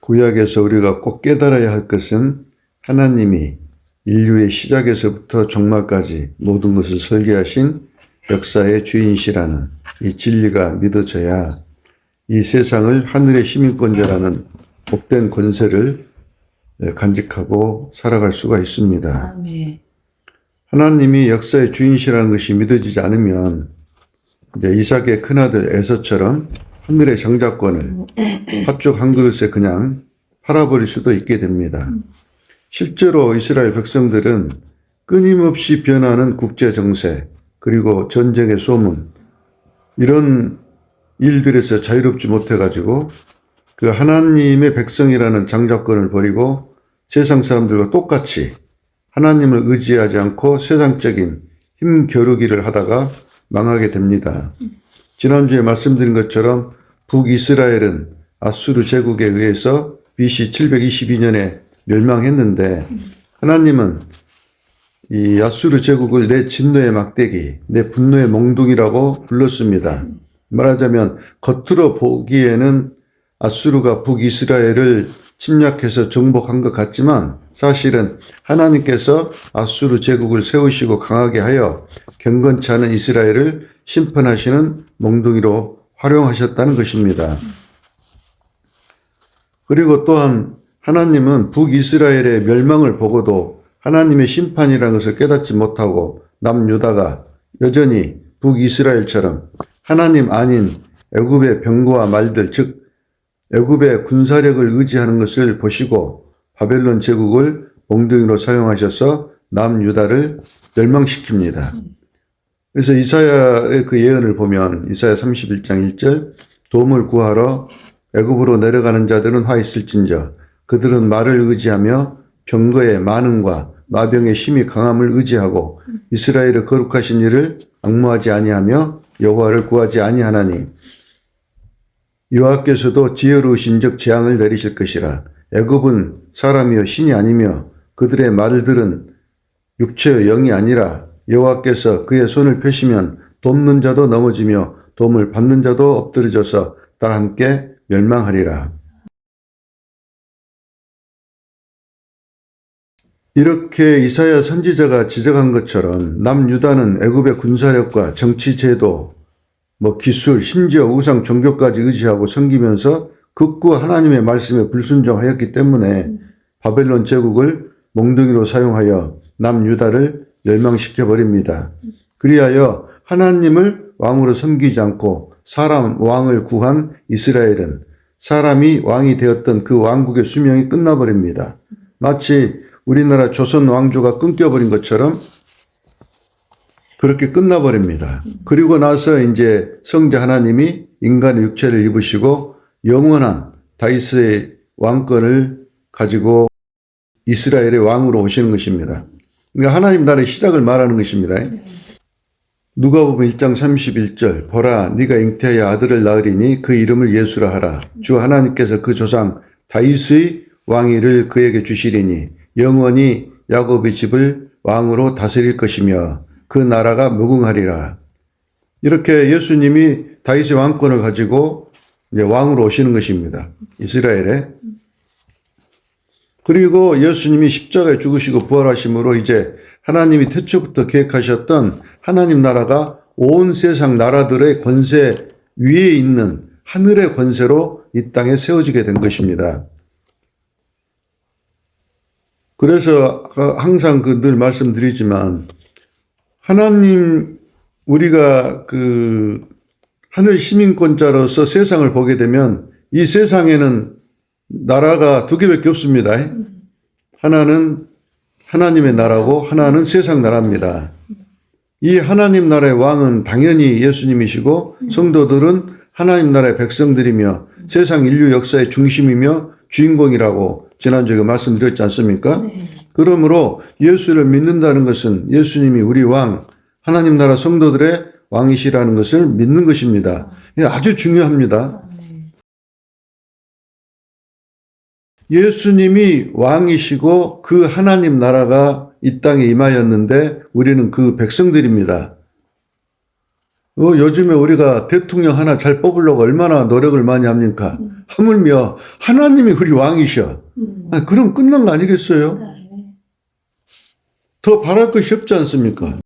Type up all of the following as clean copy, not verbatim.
구약에서 우리가 꼭 깨달아야 할 것은 하나님이 인류의 시작에서부터 종말까지 모든 것을 설계하신 역사의 주인이시라는 이 진리가 믿어져야 이 세상을 하늘의 시민권자라는 복된 권세를 간직하고 살아갈 수가 있습니다. 아멘. 하나님이 역사의 주인이시라는 것이 믿어지지 않으면 이제 이삭의 큰아들 에서처럼 하늘의 정자권을 팥죽 한 그릇에 그냥 팔아버릴 수도 있게 됩니다. 실제로 이스라엘 백성들은 끊임없이 변하는 국제 정세 그리고 전쟁의 소문 이런 일들에서 자유롭지 못해가지고 그 하나님의 백성이라는 장자권을 버리고 세상 사람들과 똑같이 하나님을 의지하지 않고 세상적인 힘겨루기를 하다가 망하게 됩니다. 지난주에 말씀드린 것처럼 북이스라엘은 아수르 제국에 의해서 BC 722년에 멸망했는데 하나님은 이 아수르 제국을 내 진노의 막대기, 내 분노의 몽둥이라고 불렀습니다. 말하자면 겉으로 보기에는 아수르가 북이스라엘을 침략해서 정복한 것 같지만 사실은 하나님께서 아수르 제국을 세우시고 강하게 하여 경건치 않은 이스라엘을 심판하시는 몽둥이로 활용하셨다는 것입니다. 그리고 또한 하나님은 북이스라엘의 멸망을 보고도 하나님의 심판이라는 것을 깨닫지 못하고 남유다가 여전히 북이스라엘처럼 하나님 아닌 애굽의 병거와 말들 즉 애굽의 군사력을 의지하는 것을 보시고 바벨론 제국을 몽둥이로 사용하셔서 남유다를 멸망시킵니다. 그래서 이사야의 그 예언을 보면 이사야 31장 1절 도움을 구하러 애굽으로 내려가는 자들은 화 있을진저 그들은 말을 의지하며 병거의 많음과 마병의 힘이 강함을 의지하고 이스라엘의 거룩하신 이를 앙모하지 아니하며 여호와를 구하지 아니하나니 여호와께서도 지혜로우신즉 재앙을 내리실 것이라. 애굽은 사람이요 신이 아니며 그들의 말들은 육체의 영이 아니라 여호와께서 그의 손을 펴시면 돕는 자도 넘어지며 도움을 받는 자도 엎드러져서 다 함께 멸망하리라. 이렇게 이사야 선지자가 지적한 것처럼 남유다는 애굽의 군사력과 정치 제도, 기술, 심지어 우상 종교까지 의지하고 섬기면서 극구 하나님의 말씀에 불순종하였기 때문에 바벨론 제국을 몽둥이로 사용하여 남유다를 멸망시켜버립니다. 그리하여 하나님을 왕으로 섬기지 않고 사람 왕을 구한 이스라엘은 사람이 왕이 되었던 그 왕국의 수명이 끝나버립니다. 마치 우리나라 조선 왕조가 끊겨버린 것처럼 그렇게 끝나버립니다. 그리고 나서 이제 성자 하나님이 인간의 육체를 입으시고 영원한 다윗의 왕권을 가지고 이스라엘의 왕으로 오시는 것입니다. 그러니까 하나님 나라의 시작을 말하는 것입니다. 누가복음 1장 31절 보라 네가 잉태하여 아들을 낳으리니 그 이름을 예수라 하라. 주 하나님께서 그 조상 다윗의 왕위를 그에게 주시리니 영원히 야곱의 집을 왕으로 다스릴 것이며 그 나라가 무궁하리라. 이렇게 예수님이 다윗의 왕권을 가지고 이제 왕으로 오시는 것입니다. 이스라엘에. 그리고 예수님이 십자가에 죽으시고 부활하심으로 이제 하나님이 태초부터 계획하셨던 하나님 나라가 온 세상 나라들의 권세 위에 있는 하늘의 권세로 이 땅에 세워지게 된 것입니다. 그래서 항상 늘 말씀드리지만 하나님 우리가 그 하늘 시민권자로서 세상을 보게 되면 이 세상에는 나라가 두 개밖에 없습니다. 하나는 하나님의 나라고 하나는 세상 나라입니다. 이 하나님 나라의 왕은 당연히 예수님이시고 성도들은 하나님 나라의 백성들이며 세상 인류 역사의 중심이며 주인공이라고 지난주에 말씀드렸지 않습니까? 네. 그러므로 예수를 믿는다는 것은 예수님이 우리 왕, 하나님 나라 성도들의 왕이시라는 것을 믿는 것입니다. 이게 아주 중요합니다. 예수님이 왕이시고 그 하나님 나라가 이 땅에 임하였는데 우리는 그 백성들입니다. 요즘에 우리가 대통령 하나 잘 뽑으려고 얼마나 노력을 많이 합니까? 하물며 하나님이 우리 왕이셔. 그럼 끝난 거 아니겠어요? 더 바랄 것이 없지 않습니까?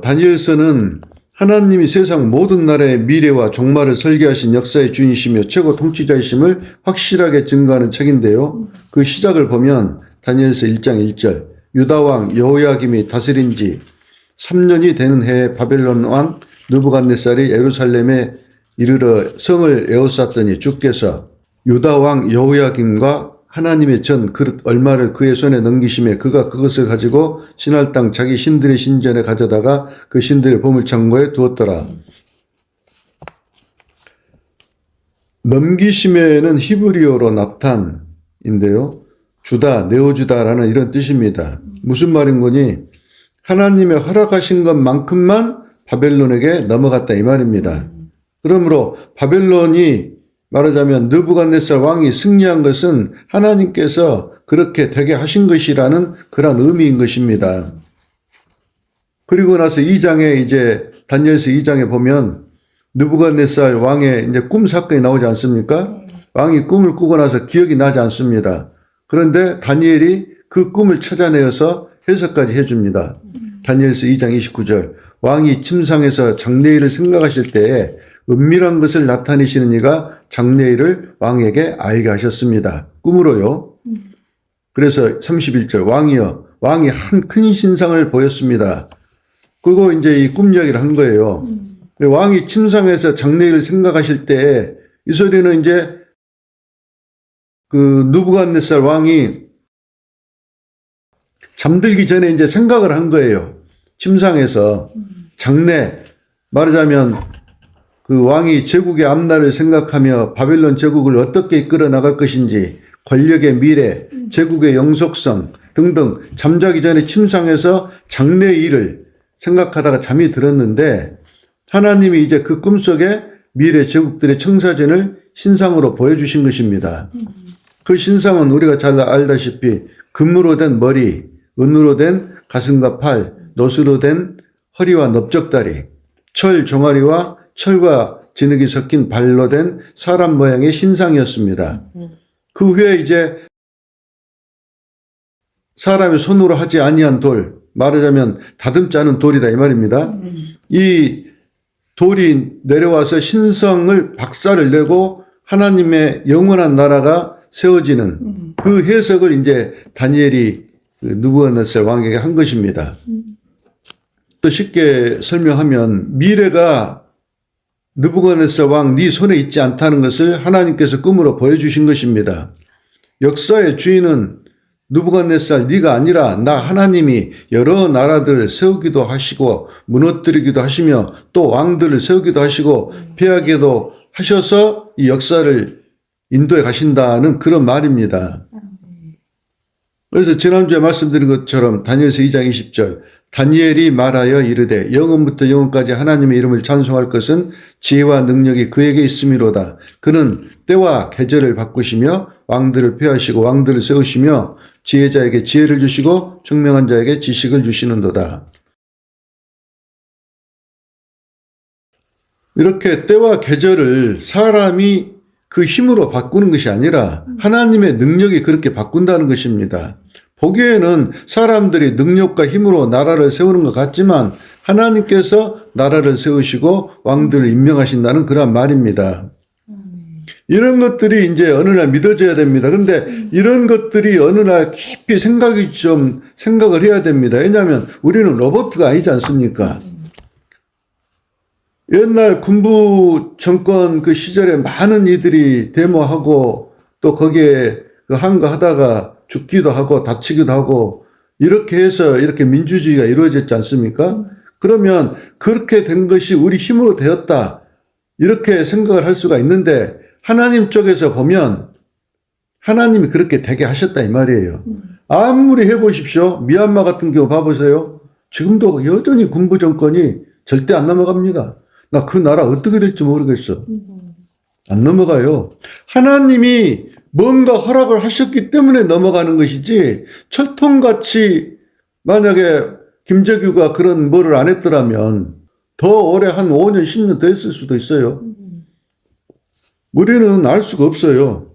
다니엘서는 하나님이 세상 모든 나라의 미래와 종말을 설계하신 역사의 주인이시며 최고 통치자이심을 확실하게 증거하는 책인데요. 그 시작을 보면 다니엘서 1장 1절 유다왕 여호야김이 다스린 지 3년이 되는 해에 바벨론 왕 느부갓네살이 예루살렘에 이르러 성을 에워쌌더니 주께서 유다왕 여호야김과 하나님의 전 그릇 얼마를 그의 손에 넘기심에 그가 그것을 가지고 신할 땅 자기 신들의 신전에 가져다가 그 신들의 보물창고에 두었더라. 넘기심에는 히브리어로 나탄인데요. 주다, 네오주다라는 이런 뜻입니다. 무슨 말인 거니? 하나님의 허락하신 것만큼만 바벨론에게 넘어갔다 이 말입니다. 그러므로 바벨론이 말하자면 느부갓네살 왕이 승리한 것은 하나님께서 그렇게 되게 하신 것이라는 그런 의미인 것입니다. 그리고 나서 2장에 이제 다니엘서 2장에 보면 느부갓네살 왕의 이제 꿈 사건이 나오지 않습니까? 왕이 꿈을 꾸고 나서 기억이 나지 않습니다. 그런데 다니엘이 그 꿈을 찾아내어서 해석까지 해줍니다. 다니엘서 2장 29절 왕이 침상에서 장래일을 생각하실 때에 은밀한 것을 나타내시는 이가 장래일을 왕에게 알게 하셨습니다. 꿈으로요. 그래서 31절 왕이여 왕이 한 큰 신상을 보였습니다. 그거 이제 이 꿈 이야기를 한 거예요. 왕이 침상에서 장래일을 생각하실 때에 이 소리는 이제 그 느부갓네살 왕이 잠들기 전에 이제 생각을 한 거예요. 침상에서 장래 말하자면 그 왕이 제국의 앞날을 생각하며 바벨론 제국을 어떻게 이끌어 나갈 것인지 권력의 미래, 제국의 영속성 등등 잠자기 전에 침상에서 장래의 일을 생각하다가 잠이 들었는데 하나님이 이제 그 꿈속에 미래 제국들의 청사진을 신상으로 보여주신 것입니다. 그 신상은 우리가 잘 알다시피 금으로 된 머리, 은으로 된 가슴과 팔, 노수로 된 허리와 넓적다리, 철 종아리와 철과 진흙이 섞인 발로 된 사람 모양의 신상이었습니다. 그 후에 이제 사람의 손으로 하지 아니한 돌, 말하자면 다듬지 않은 돌이다 이 말입니다. 이 돌이 내려와서 신성을 박살을 내고 하나님의 영원한 나라가 세워지는 그 해석을 이제 다니엘이 느부갓네살 왕에게 한 것입니다. 또 쉽게 설명하면 미래가 느부갓네살 왕 네 손에 있지 않다는 것을 하나님께서 꿈으로 보여주신 것입니다. 역사의 주인은 느부갓네살 네가 아니라 나 하나님이 여러 나라들을 세우기도 하시고 무너뜨리기도 하시며 또 왕들을 세우기도 하시고 패하게도 하셔서 이 역사를 인도해 가신다는 그런 말입니다. 그래서 지난주에 말씀드린 것처럼 다니엘서 2장 20절 다니엘이 말하여 이르되 영원부터 영원까지 하나님의 이름을 찬송할 것은 지혜와 능력이 그에게 있음이로다. 그는 때와 계절을 바꾸시며 왕들을 폐하시고 왕들을 세우시며 지혜자에게 지혜를 주시고 총명한 자에게 지식을 주시는도다. 이렇게 때와 계절을 사람이 그 힘으로 바꾸는 것이 아니라 하나님의 능력이 그렇게 바꾼다는 것입니다. 보기에는 사람들이 능력과 힘으로 나라를 세우는 것 같지만 하나님께서 나라를 세우시고 왕들을 임명하신다는 그런 말입니다. 이런 것들이 이제 어느 날 믿어져야 됩니다. 그런데 이런 것들이 어느 날 깊이 생각을 해야 됩니다. 왜냐하면 우리는 로봇가 아니지 않습니까? 옛날 군부 정권 그 시절에 많은 이들이 데모하고 또 거기에 그 한거 하다가 죽기도 하고 다치기도 하고 이렇게 해서 이렇게 민주주의가 이루어졌지 않습니까? 그러면 그렇게 된 것이 우리 힘으로 되었다. 이렇게 생각을 할 수가 있는데 하나님 쪽에서 보면 하나님이 그렇게 되게 하셨다 이 말이에요. 아무리 해보십시오. 미얀마 같은 경우 봐보세요. 지금도 여전히 군부 정권이 절대 안 넘어갑니다. 나 그 나라 어떻게 될지 모르겠어. 안 넘어가요. 하나님이 뭔가 허락을 하셨기 때문에 넘어가는 것이지 철통같이 만약에 김재규가 그런 뭐를 안 했더라면 더 오래 한 5년, 10년 더 했을 수도 있어요. 우리는 알 수가 없어요.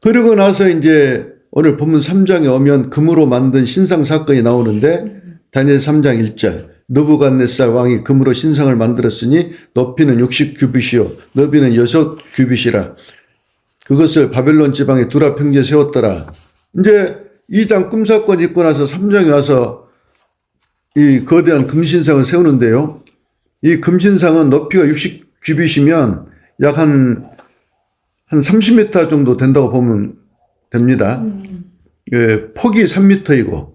그러고 나서 이제 오늘 본문 3장에 오면 금으로 만든 신상 사건이 나오는데 다니엘 3장 1절 느부갓네살 왕이 금으로 신상을 만들었으니 높이는 60규빗이요 너비는 6규빗이라 그것을 바벨론 지방의 두라 평지에 세웠더라. 이제 2장 꿈사건이 있고 나서 3장에 와서 이 거대한 금신상을 세우는데요. 이 금신상은 높이가 60규빗이면 약 한 30m 정도 된다고 보면 됩니다. 예, 폭이 3m이고.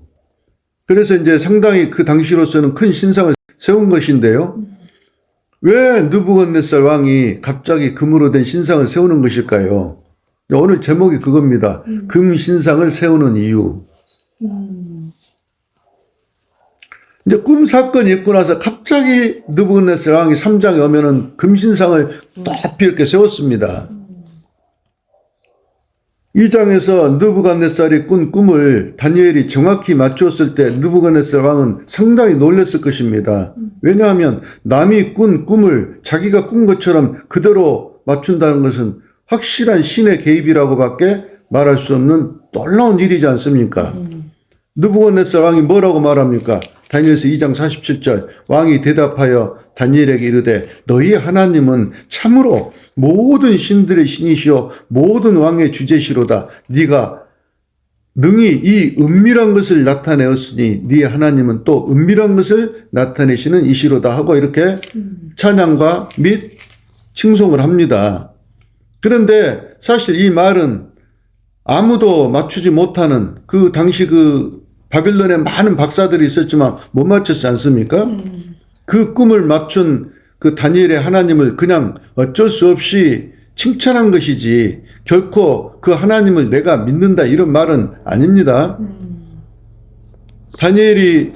그래서 이제 상당히 그 당시로서는 큰 신상을 세운 것인데요. 왜 느부갓네살 왕이 갑자기 금으로 된 신상을 세우는 것일까요? 오늘 제목이 그겁니다. 금 신상을 세우는 이유. 이제 꿈 사건이 있고 나서 갑자기 느부갓네살 왕이 3장에 오면은 금 신상을 높이 이렇게 세웠습니다. 2장에서 느부갓네살이 꾼 꿈을 다니엘이 정확히 맞추었을 때 느부갓네살 왕은 상당히 놀랐을 것입니다. 왜냐하면 남이 꾼 꿈을 자기가 꾼 것처럼 그대로 맞춘다는 것은 확실한 신의 개입이라고밖에 말할 수 없는 놀라운 일이지 않습니까? 느부갓네살 왕이 뭐라고 말합니까? 다니엘서 2장 47절 왕이 대답하여 다니엘에게 이르되 너희 하나님은 참으로 모든 신들의 신이시오 모든 왕의 주제시로다. 네가 능히 이 은밀한 것을 나타내었으니 네 하나님은 또 은밀한 것을 나타내시는 이시로다 하고 이렇게 찬양과 및 칭송을 합니다. 그런데 사실 이 말은 아무도 맞추지 못하는 그 당시 그 바빌론에 많은 박사들이 있었지만 못 맞췄지 않습니까? 그 꿈을 맞춘 그 다니엘의 하나님을 그냥 어쩔 수 없이 칭찬한 것이지 결코 그 하나님을 내가 믿는다 이런 말은 아닙니다. 다니엘이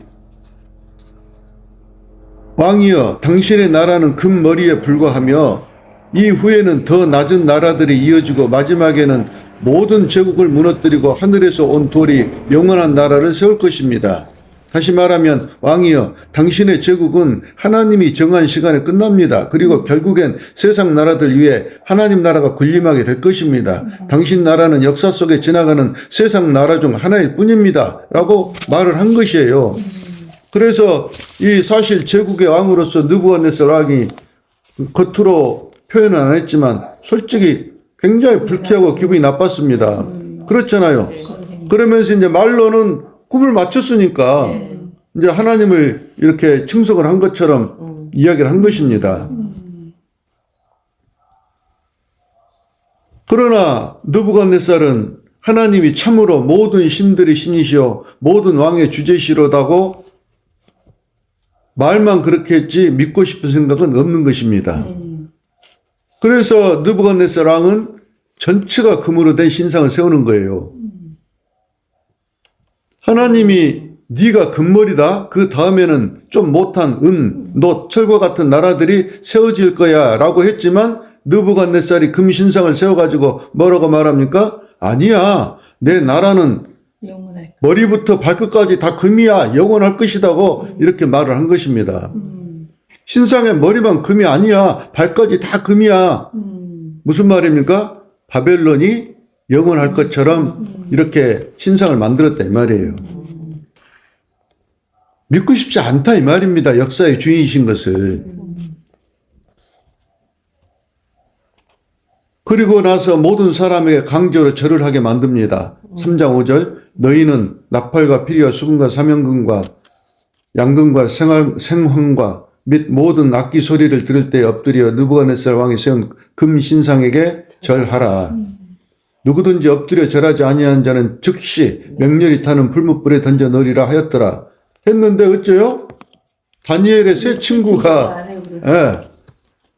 왕이여 당신의 나라는 금머리에 불과하며 이후에는 더 낮은 나라들이 이어지고 마지막에는 모든 제국을 무너뜨리고 하늘에서 온 돌이 영원한 나라를 세울 것입니다. 다시 말하면 왕이여 당신의 제국은 하나님이 정한 시간에 끝납니다. 그리고 결국엔 세상 나라들 위에 하나님 나라가 군림하게 될 것입니다. 당신 나라는 역사 속에 지나가는 세상 나라 중 하나일 뿐입니다. 라고 말을 한 것이에요. 그래서 이 사실 제국의 왕으로서 느부갓네살 왕이 겉으로 표현은 안 했지만 솔직히 굉장히 불쾌하고 기분이 나빴습니다. 그렇잖아요. 그러면서 이제 말로는 꿈을 맞췄으니까 이제 하나님을 이렇게 칭송을 한 것처럼 이야기를 한 것입니다. 그러나 느부갓네살은 하나님이 참으로 모든 신들의 신이시오 모든 왕의 주제시로다고 말만 그렇게 했지 믿고 싶은 생각은 없는 것입니다. 그래서 느부갓네살 왕은 전체가 금으로 된 신상을 세우는 거예요. 하나님이 네가 금머리다. 그 다음에는 좀 못한 은, 놋, 철과 같은 나라들이 세워질 거야 라고 했지만 느부갓네살이 금 신상을 세워가지고 뭐라고 말합니까? 아니야. 내 나라는 머리부터 발끝까지 다 금이야. 영원할 것이다고 이렇게 말을 한 것입니다. 신상의 머리만 금이 아니야. 발까지 다 금이야. 무슨 말입니까? 바벨론이 영원할 것처럼 이렇게 신상을 만들었다 이 말이에요. 믿고 싶지 않다 이 말입니다. 역사의 주인이신 것을. 그리고 나서 모든 사람에게 강제로 절을 하게 만듭니다. 3장 5절 너희는 나팔과 피리와 수금과 사명금과 양금과 생황과 및 모든 악기 소리를 들을 때 엎드려 느부갓네살 왕이 세운 금 신상에게 절하라. 누구든지 엎드려 절하지 아니한 자는 즉시 맹렬히 타는 불못불에 던져 넣으리라 하였더라. 했는데 어째요? 다니엘의 세 친구가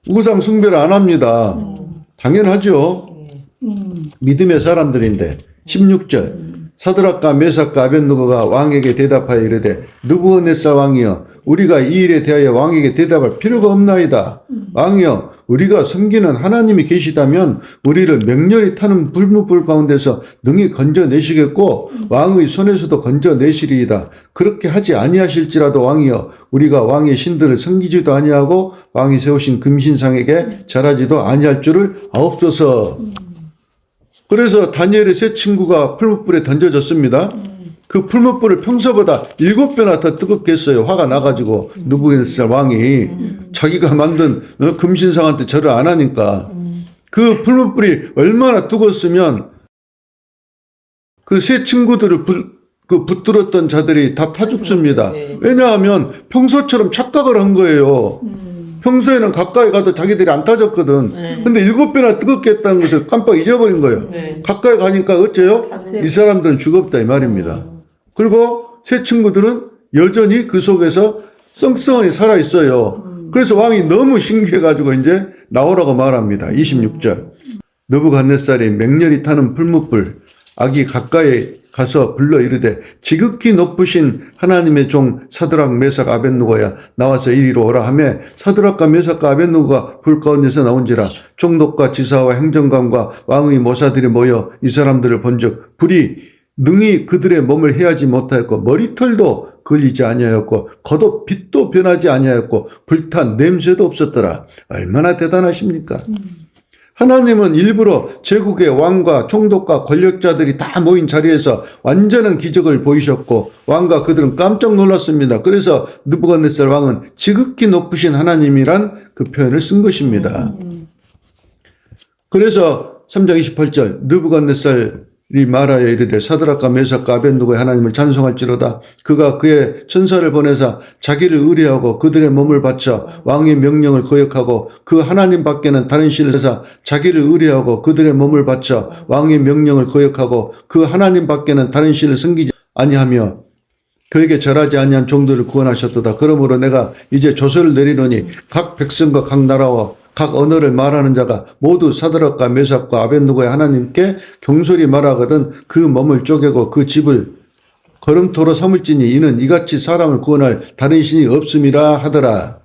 우상 숭배를 안 합니다. 당연하죠. 믿음의 사람들인데 16절 사드락과 메삭과 아벳느고가 왕에게 대답하여 이르되 느부갓네살 왕이여 우리가 이 일에 대하여 왕에게 대답할 필요가 없나이다. 왕이여 우리가 섬기는 하나님이 계시다면 우리를 맹렬히 타는 불무불 가운데서 능히 건져내시겠고 왕의 손에서도 건져내시리이다. 그렇게 하지 아니하실지라도 왕이여 우리가 왕의 신들을 섬기지도 아니하고 왕이 세우신 금신상에게 절하지도 아니할 줄을 아옵소서. 그래서 다니엘의 세 친구가 풀무불에 던져졌습니다. 그 풀무불을 평소보다 7배나 더 뜨겁게 했어요. 화가 나가지고 느부갓네살 왕이 자기가 만든 금신상한테 절을 안 하니까. 그 풀무불이 얼마나 뜨거웠으면 그 세 친구들을 붙들었던 자들이 다 타 죽습니다. 왜냐하면 평소처럼 착각을 한 거예요. 평소에는 가까이 가도 자기들이 안 타졌거든. 근데 7배나 뜨겁게 했다는 것을 깜빡 잊어버린 거예요. 가까이 가니까 어째요? 이 사람들은 죽었다 이 말입니다. 그리고 세 친구들은 여전히 그 속에서 썽썽하니 살아있어요. 그래서 왕이 너무 신기해가지고 이제 나오라고 말합니다. 26절. 느부갓네살이 맹렬히 타는 풀무불 악이 가까이 가서 불러 이르되 지극히 높으신 하나님의 종 사드락 메삭 아벳느고야 나와서 이리로 오라 하며 사드락과 메삭과 아벳느고가 불 가운데서 나온지라 총독과 지사와 행정관과 왕의 모사들이 모여 이 사람들을 본즉 불이 능히 그들의 몸을 해하지 못하였고 머리털도 걸리지 아니하였고 겉옷 빛도 변하지 아니하였고 불탄 냄새도 없었더라. 얼마나 대단하십니까? 하나님은 일부러 제국의 왕과 총독과 권력자들이 다 모인 자리에서 완전한 기적을 보이셨고 왕과 그들은 깜짝 놀랐습니다. 그래서 느부갓네살 왕은 지극히 높으신 하나님이란 그 표현을 쓴 것입니다. 그래서 3장 28절 느부갓네살이 말하여 이르되 사드락과 메삭과 아벳느고의 하나님을 찬송할지로다. 그가 그의 천사를 보내사 자기를 의뢰하고 그들의 몸을 바쳐 왕의 명령을 거역하고 그 하나님 밖에는 다른 신을 세사 자기를 의뢰하고 그들의 몸을 바쳐 왕의 명령을 거역하고 그 하나님 밖에는 다른 신을 섬기지 아니하며 그에게 절하지 아니한 종들을 구원하셨도다. 그러므로 내가 이제 조서를 내리노니 각 백성과 각 나라와 각 언어를 말하는 자가 모두 사드락과 메삭과 아벳느고의 하나님께 경솔히 말하거든 그 몸을 쪼개고 그 집을 걸음토로 삼을지니 이는 이같이 사람을 구원할 다른 신이 없음이라 하더라.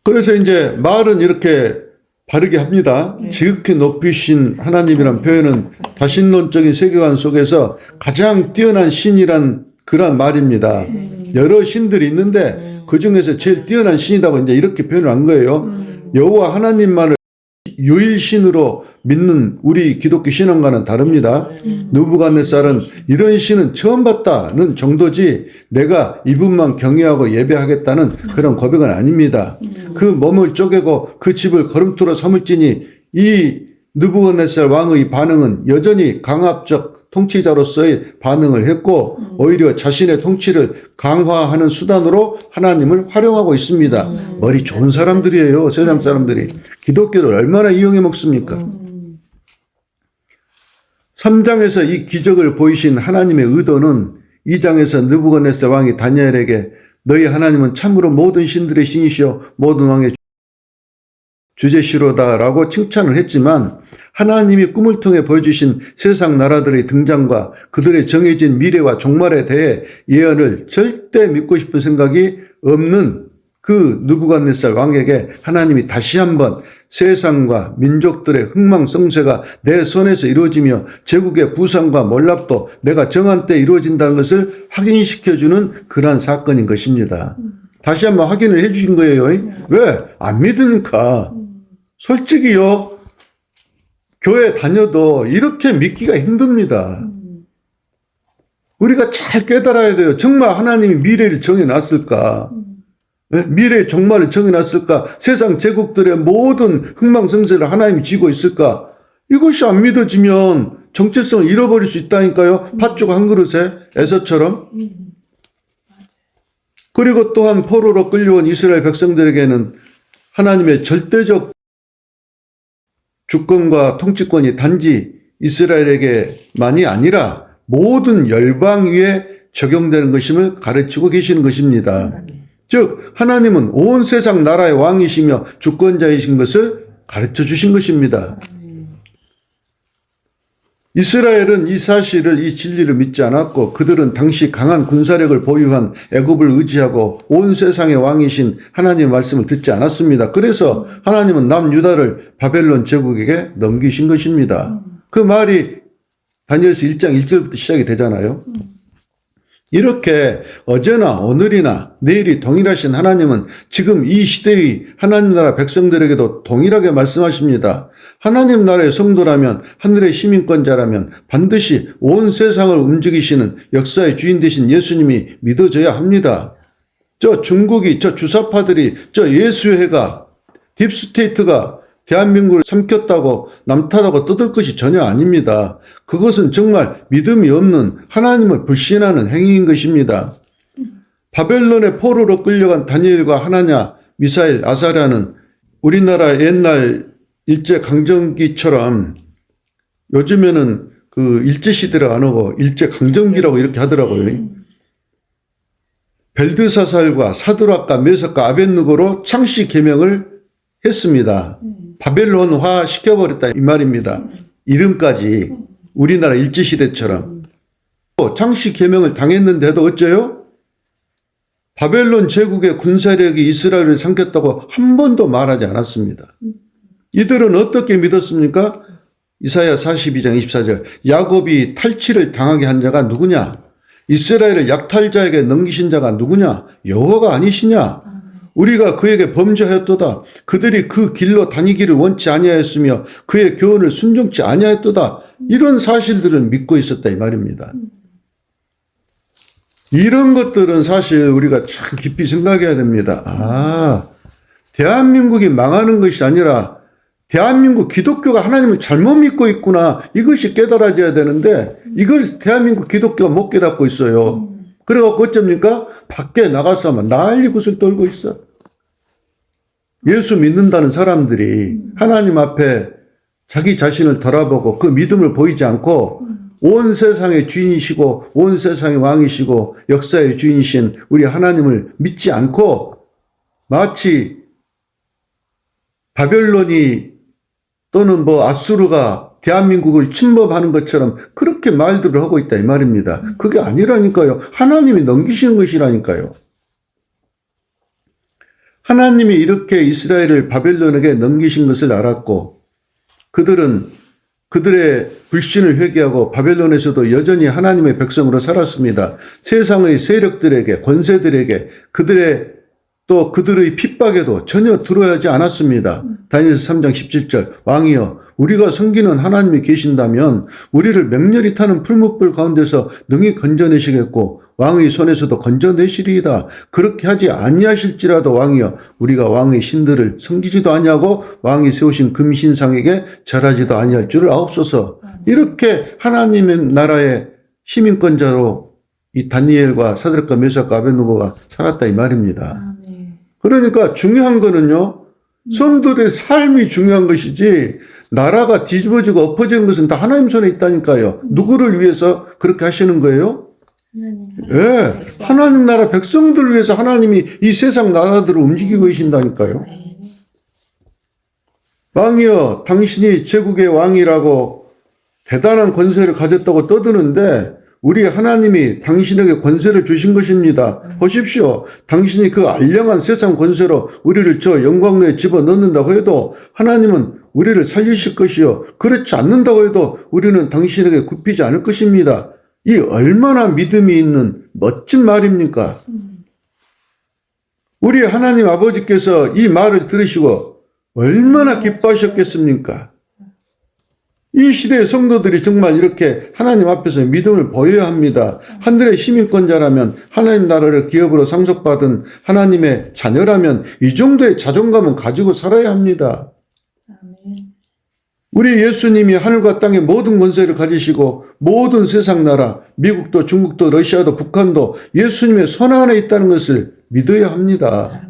그래서 이제 말은 이렇게 바르게 합니다. 지극히 높이신 하나님이란 표현은 다신론적인 세계관 속에서 가장 뛰어난 신이란 그런 말입니다. 여러 신들이 있는데 그 중에서 제일 뛰어난 신이라고 이제 이렇게 표현을 한 거예요. 여호와 하나님만을 유일신으로 믿는 우리 기독교 신앙과는 다릅니다. 느부갓네살은 이런 신은 처음 봤다는 정도지 내가 이분만 경외하고 예배하겠다는 그런 고백은 아닙니다. 그 몸을 쪼개고 그 집을 걸음토로 삼을지니 이 느부갓네살 왕의 반응은 여전히 강압적 통치자로서의 반응을 했고 오히려 자신의 통치를 강화하는 수단으로 하나님을 활용하고 있습니다. 머리 좋은 사람들이에요. 세상 사람들이. 기독교를 얼마나 이용해 먹습니까? 3장에서 이 기적을 보이신 하나님의 의도는 2장에서 느부갓네살 왕이 다니엘에게 너희 하나님은 참으로 모든 신들의 신이시오 모든 왕의 주제시로다라고 칭찬을 했지만 하나님이 꿈을 통해 보여주신 세상 나라들의 등장과 그들의 정해진 미래와 종말에 대해 예언을 절대 믿고 싶은 생각이 없는 그 느부갓네살 왕에게 하나님이 다시 한번 세상과 민족들의 흥망성쇠가 내 손에서 이루어지며 제국의 부상과 몰락도 내가 정한 때 이루어진다는 것을 확인시켜주는 그러한 사건인 것입니다. 다시 한번 확인을 해주신 거예요. 왜? 안 믿으니까. 솔직히요. 교회 다녀도 이렇게 믿기가 힘듭니다. 우리가 잘 깨달아야 돼요. 정말 하나님이 미래를 정해놨을까? 미래의 종말을 정해놨을까? 세상 제국들의 모든 흥망성쇠를 하나님이 쥐고 있을까? 이것이 안 믿어지면 정체성을 잃어버릴 수 있다니까요. 팥죽 한 그릇에 에서처럼. 그리고 또한 포로로 끌려온 이스라엘 백성들에게는 하나님의 절대적 주권과 통치권이 단지 이스라엘에게만이 아니라 모든 열방 위에 적용되는 것임을 가르치고 계시는 것입니다. 즉 하나님은 온 세상 나라의 왕이시며 주권자이신 것을 가르쳐 주신 것입니다. 이스라엘은 이 사실을, 이 진리를 믿지 않았고 그들은 당시 강한 군사력을 보유한 애굽을 의지하고 온 세상의 왕이신 하나님의 말씀을 듣지 않았습니다. 그래서 하나님은 남유다를 바벨론 제국에게 넘기신 것입니다. 그 말이 다니엘서 1장 1절부터 시작이 되잖아요. 이렇게 어제나 오늘이나 내일이 동일하신 하나님은 지금 이 시대의 하나님 나라 백성들에게도 동일하게 말씀하십니다. 하나님 나라의 성도라면, 하늘의 시민권자라면 반드시 온 세상을 움직이시는 역사의 주인 되신 예수님이 믿어져야 합니다. 저 중국이, 저 주사파들이, 저 예수회가, 딥스테이트가 대한민국을 삼켰다고 남탓하고 떠들 것이 전혀 아닙니다. 그것은 정말 믿음이 없는 하나님을 불신하는 행위인 것입니다. 바벨론의 포로로 끌려간 다니엘과 하나냐, 미사엘, 아사랴는 우리나라 옛날 일제강점기처럼 요즘에는 그 일제시대를 안 하고 일제강점기라고 이렇게 하더라고요. 벨드사살과 사드락과 메삭과 아벳느고로 창씨 계명을 했습니다. 바벨론화 시켜버렸다 이 말입니다. 이름까지 우리나라 일제시대처럼. 창씨 계명을 당했는데도 어째요? 바벨론 제국의 군사력이 이스라엘을 삼켰다고 한 번도 말하지 않았습니다. 이들은 어떻게 믿었습니까? 이사야 42장 24절 야곱이 탈취를 당하게 한 자가 누구냐? 이스라엘을 약탈자에게 넘기신 자가 누구냐? 여호와가 아니시냐? 우리가 그에게 범죄하였도다. 그들이 그 길로 다니기를 원치 아니하였으며 그의 교훈을 순종치 아니하였도다. 이런 사실들을 믿고 있었다 이 말입니다. 이런 것들은 사실 우리가 참 깊이 생각해야 됩니다. 대한민국이 망하는 것이 아니라 대한민국 기독교가 하나님을 잘못 믿고 있구나. 이것이 깨달아져야 되는데 이걸 대한민국 기독교가 못 깨닫고 있어요. 그래갖고 어쩝니까? 밖에 나가서 하면 난리 굿을 떨고 있어. 예수 믿는다는 사람들이 하나님 앞에 자기 자신을 돌아보고 그 믿음을 보이지 않고 온 세상의 주인이시고 온 세상의 왕이시고 역사의 주인이신 우리 하나님을 믿지 않고 마치 바벨론이 또는 아수르가 대한민국을 침범하는 것처럼 그렇게 말들을 하고 있다 이 말입니다. 그게 아니라니까요. 하나님이 넘기시는 것이라니까요. 하나님이 이렇게 이스라엘을 바벨론에게 넘기신 것을 알았고 그들은 그들의 불신을 회개하고 바벨론에서도 여전히 하나님의 백성으로 살았습니다. 세상의 세력들에게 권세들에게 그들의 핍박에도 전혀 들어야지 않았습니다. 다니엘서 3장 17절 왕이여 우리가 섬기는 하나님이 계신다면 우리를 맹렬히 타는 풀무불 가운데서 능히 건져내시겠고 왕의 손에서도 건져내시리이다. 그렇게 하지 아니하실지라도 왕이여 우리가 왕의 신들을 섬기지도 아니하고 왕이 세우신 금신상에게 절하지도 아니할 줄을 아옵소서. 이렇게 하나님의 나라의 시민권자로 이 다니엘과 사드락과 메삭과 아벳느고가 살았다 이 말입니다. 그러니까 중요한 거는요. 성도들의 삶이 중요한 것이지 나라가 뒤집어지고 엎어지는 것은 다 하나님 손에 있다니까요. 누구를 위해서 그렇게 하시는 거예요? 예, 하나님 나라 백성들을 위해서 하나님이 이 세상 나라들을 움직이고 계신다니까요. 왕이여 당신이 제국의 왕이라고 대단한 권세를 가졌다고 떠드는데 우리 하나님이 당신에게 권세를 주신 것입니다. 보십시오. 당신이 그 알량한 세상 권세로 우리를 저 영광로에 집어넣는다고 해도 하나님은 우리를 살리실 것이요. 그렇지 않는다고 해도 우리는 당신에게 굽히지 않을 것입니다. 이 얼마나 믿음이 있는 멋진 말입니까? 우리 하나님 아버지께서 이 말을 들으시고 얼마나 기뻐하셨겠습니까? 이 시대의 성도들이 정말 이렇게 하나님 앞에서 믿음을 보여야 합니다. 하늘의 시민권자라면 하나님 나라를 기업으로 상속받은 하나님의 자녀라면 이 정도의 자존감은 가지고 살아야 합니다. 우리 예수님이 하늘과 땅의 모든 권세를 가지시고 모든 세상 나라, 미국도 중국도 러시아도 북한도 예수님의 손 안에 있다는 것을 믿어야 합니다.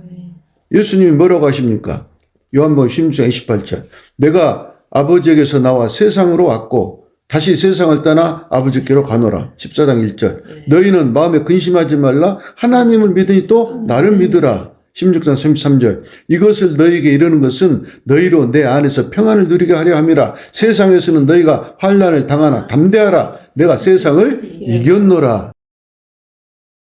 예수님이 뭐라고 하십니까? 요한복음 16장 28절 내가 아버지에게서 나와 세상으로 왔고 다시 세상을 떠나 아버지께로 가노라. 14장 1절 너희는 마음에 근심하지 말라. 하나님을 믿으니 또 나를 믿으라. 16장 33절 이것을 너희에게 이르는 것은 너희로 내 안에서 평안을 누리게 하려 함이라. 세상에서는 너희가 환난을 당하나 담대하라. 내가 세상을 이겼노라.